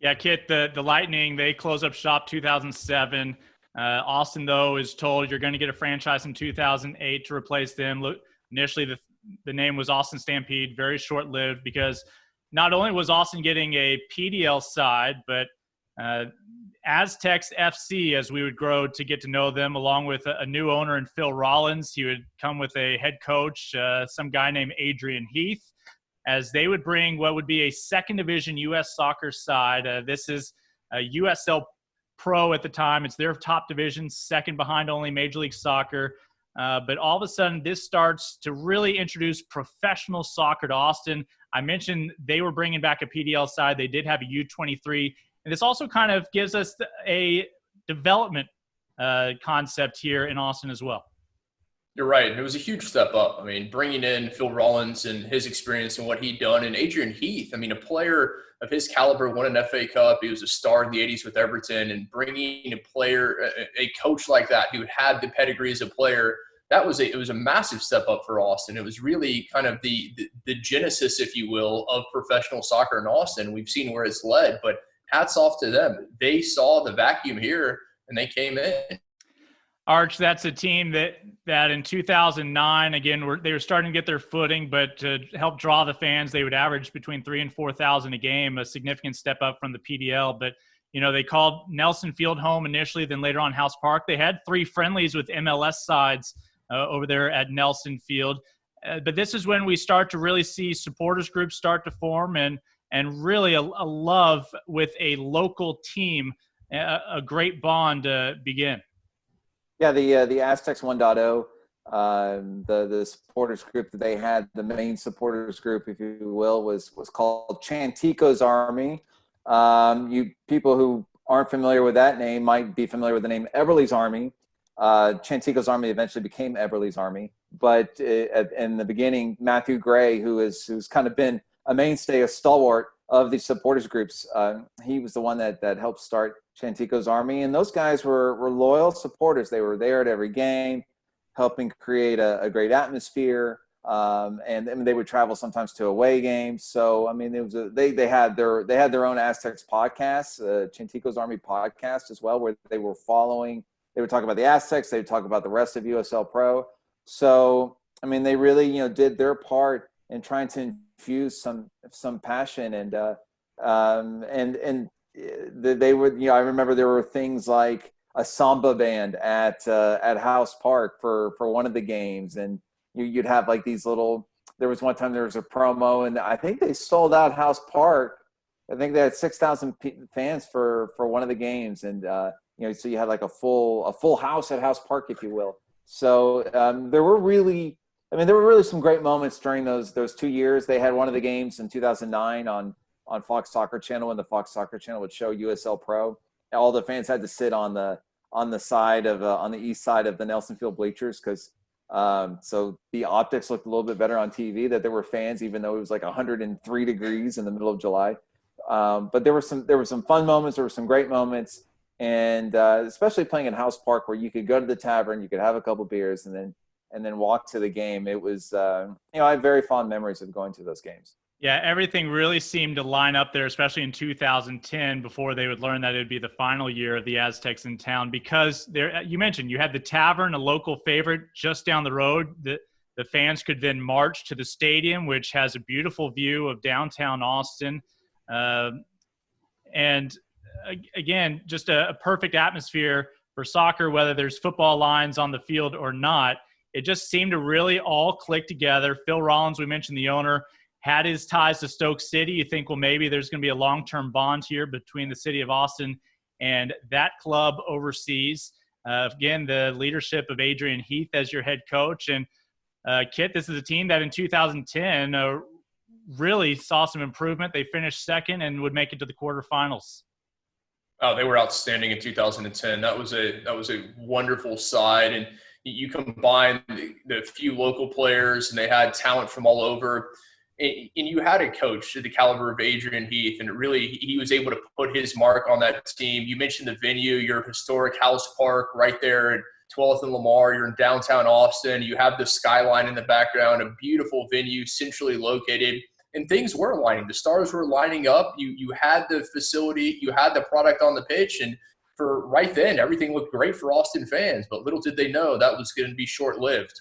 Yeah, Kit, the Lightning, they close up shop 2007. Austin, though, is told you're going to get a franchise in 2008 to replace them. Look, initially, the name was Austin Stampede, very short-lived because not only was Austin getting a PDL side, but Aztecs FC, as we would grow to get to know them, along with a new owner in Phil Rollins. He would come with a head coach, some guy named Adrian Heath, as they would bring what would be a second division U.S. soccer side. This is a USL Pro at the time. It's their top division, second behind only Major League Soccer. But all of a sudden, this starts to really introduce professional soccer to Austin. I mentioned they were bringing back a PDL side. They did have a U23. And this also kind of gives us a development concept here in Austin as well. You're right. And it was a huge step up. I mean, bringing in Phil Rollins and his experience and what he'd done, and Adrian Heath, I mean, a player of his caliber won an FA Cup. He was a star in the 80s with Everton, and bringing a player, a coach like that who had the pedigree as a player, it was a massive step up for Austin. It was really kind of the genesis, if you will, of professional soccer in Austin. We've seen where it's led, but hats off to them. They saw the vacuum here and they came in. Arch, that's a team that in 2009, again, they were starting to get their footing, but to help draw the fans, they would average between 3,000 and 4,000 a game, a significant step up from the PDL. But, you know, they called Nelson Field home initially, then later on House Park. They had 3 friendlies with MLS sides over there at Nelson Field. But this is when we start to really see supporters groups start to form and really a love with a local team, a great bond begin. Yeah, the Aztecs 1.0, the supporters group that they had, the main supporters group, if you will, was called Chantico's Army. You people who aren't familiar with that name might be familiar with the name Eberle's Army. Chantico's Army eventually became Eberle's Army, but in the beginning, Matthew Gray, who's kind of been a mainstay, a stalwart of the supporters groups, he was the one that helped start Chantico's Army, and those guys were loyal supporters. They were there at every game, helping create a great atmosphere, and I mean, they would travel sometimes to away games. So I mean, it was they had their own Aztecs podcast, Chantico's Army podcast as well, where they were following. They would talk about the Aztecs. They would talk about the rest of USL Pro. So I mean, they really did their part in trying to infuse some passion and they would, I remember there were things like a samba band at House Park for one of the games, and you'd have like these little. There was one time there was a promo, and I think they sold out House Park. I think they had 6,000 fans for one of the games, and so you had like a full house at House Park, if you will. So there were really some great moments during those 2 years. They had one of the games in 2009 on Fox Soccer Channel, and the Fox Soccer Channel would show USL Pro. All the fans had to sit on the side of on the east side of the Nelson Field bleachers because so the optics looked a little bit better on TV that there were fans, even though it was like 103 degrees in the middle of July. But there were some fun moments. There were some great moments, and especially playing in House Park where you could go to the tavern, you could have a couple beers, and then walk to the game. It was I have very fond memories of going to those games. Yeah, everything really seemed to line up there, especially in 2010, before they would learn that it would be the final year of the Aztecs in town. Because there, you mentioned you had the tavern, a local favorite, just down the road. The fans could then march to the stadium, which has a beautiful view of downtown Austin. And again, just a perfect atmosphere for soccer, whether there's football lines on the field or not. It just seemed to really all click together. Phil Rollins, we mentioned the owner, had his ties to Stoke City. You think, well, maybe there's going to be a long-term bond here between the city of Austin and that club overseas. Again, the leadership of Adrian Heath as your head coach. And Kit, this is a team that in 2010 really saw some improvement. They finished second and would make it to the quarterfinals. Oh, they were outstanding in 2010. That was a wonderful side. And you combine the few local players, and they had talent from all over. And you had a coach to the caliber of Adrian Heath, and really he was able to put his mark on that team. You mentioned the venue, your historic House Park right there at 12th and Lamar. You're in downtown Austin. You have the skyline in the background, a beautiful venue, centrally located. and things were aligning. The stars were lining up. You had the facility, you had the product on the pitch, and for right then, everything looked great for Austin fans. But little did they know that was going to be short-lived.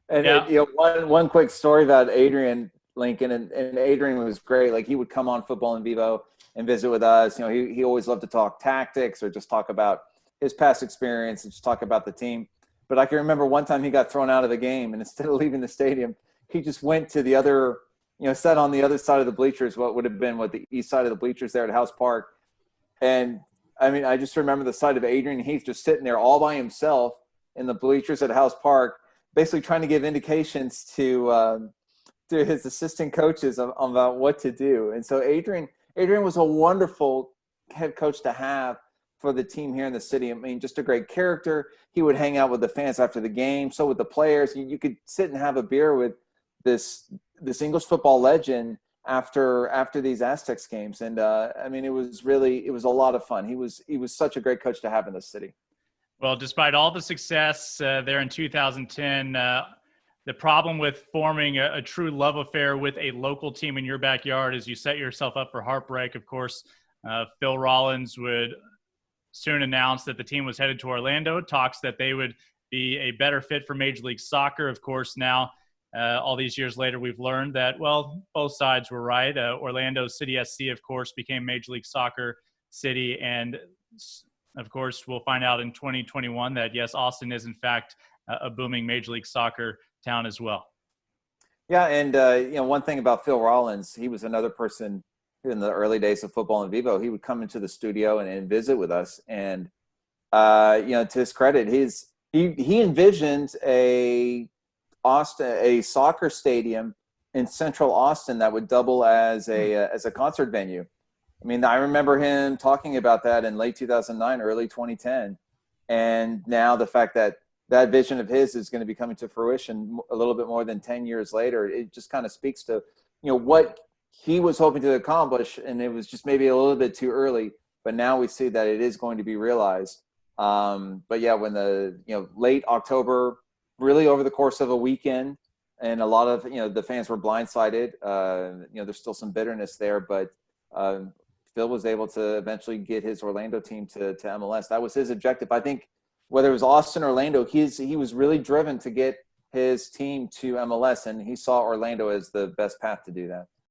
And Yeah. one quick story about Adrian Lincoln, and Adrian was great. Like, he would come on Football in Vivo and visit with us. He always loved to talk tactics or just talk about his past experience and just talk about the team. But I can remember one time he got thrown out of the game, and instead of leaving the stadium, he just went to the other, sat on the other side of the bleachers, what would have been the east side of the bleachers there at House Park. And I mean, I just remember the sight of Adrian Heath just sitting there all by himself in the bleachers at House Park, basically trying to give indications to his assistant coaches about what to do. And so Adrian was a wonderful head coach to have for the team here in the city. I mean, just a great character. He would hang out with the fans after the game. So with the players, you could sit and have a beer with this English football legend after these Aztecs games. And I mean, it was a lot of fun. He was such a great coach to have in the city. Well, despite all the success there in 2010, the problem with forming a true love affair with a local team in your backyard is you set yourself up for heartbreak. Of course, Phil Rollins would soon announced that the team was headed to Orlando, talks that they would be a better fit for Major League Soccer. Of course, now, all these years later, we've learned that, well, both sides were right. Orlando City SC, of course, became Major League Soccer City. And, of course, we'll find out in 2021 that, yes, Austin is, in fact, a booming Major League Soccer town as well. Yeah, and, one thing about Phil Rollins, he was another person in the early days of Football in Vivo. He would come into the studio and visit with us. And, to his credit, he envisioned a soccer stadium in central Austin that would double as a concert venue. I mean, I remember him talking about that in late 2009, early 2010. And now the fact that that vision of his is going to be coming to fruition a little bit more than 10 years later, it just kind of speaks to, what he was hoping to accomplish, and it was just maybe a little bit too early, but now we see that it is going to be realized. But yeah, when late October, really over the course of a weekend, and a lot of, the fans were blindsided, there's still some bitterness there, but Phil was able to eventually get his Orlando team to MLS. That was his objective. I think whether it was Austin or Orlando, he was really driven to get his team to MLS, and he saw Orlando as the best path to do that.